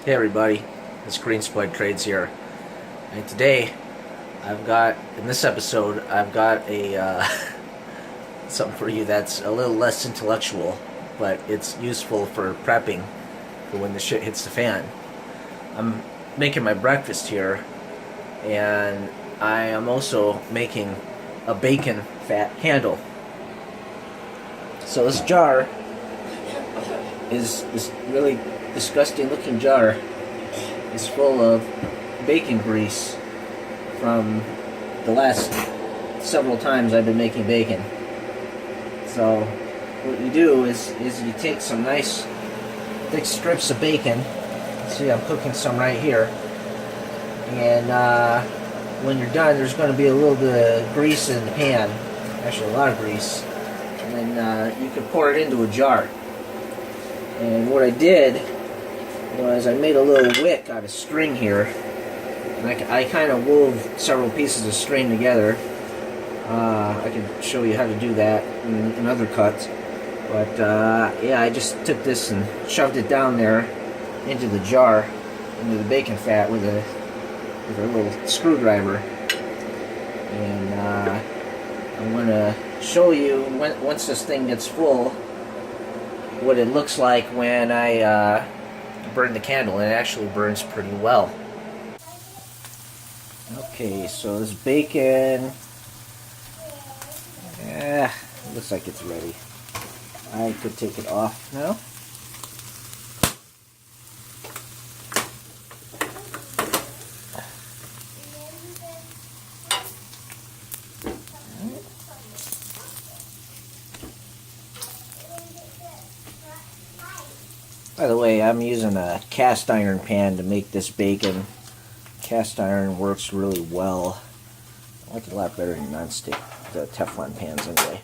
Hey everybody, it's Green Spud Trades here, and today in this episode, I've got a something for you that's a little less intellectual, but it's useful for prepping for when the shit hits the fan. I'm making my breakfast here, and I am also making a bacon fat candle. So this jar is this really disgusting looking jar is full of bacon grease from the last several times I've been making bacon. So what you do is you take some nice thick strips of bacon. See, I'm cooking some right here, and when you're done, there's going to be a little bit of grease in the pan, actually a lot of grease, and then you can pour it into a jar. And what I did was I made a little wick out of string here, and I kind of wove several pieces of string together. I can show you how to do that in other cuts, but yeah, I just took this and shoved it down there into the jar, into the bacon fat with a little screwdriver, and I'm going to show you once this thing gets full what it looks like when I burn the candle, and it actually burns pretty well. Okay, so this bacon, looks like it's ready. I could take it off now. By the way, I'm using a cast iron pan to make this bacon. Cast iron works really well. I like it a lot better than non-stick, the Teflon pans anyway.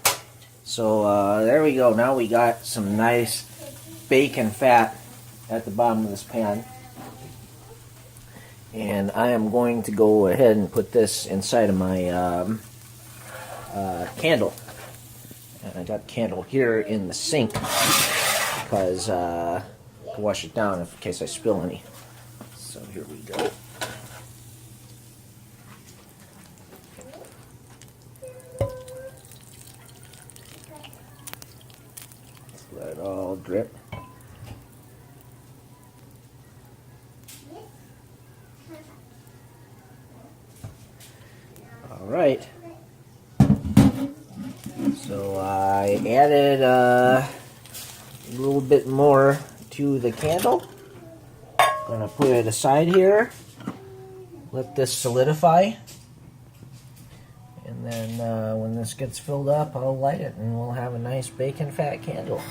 So there we go. Now we got some nice bacon fat at the bottom of this pan. And I am going to go ahead and put this inside of my candle. And I got the candle here in the sink because to wash it down in case I spill any. So here we go. Let it all drip. All right. So I added a little bit more to the candle. Gonna put it aside here. Let this solidify. And then when this gets filled up, I'll light it and we'll have a nice bacon fat candle.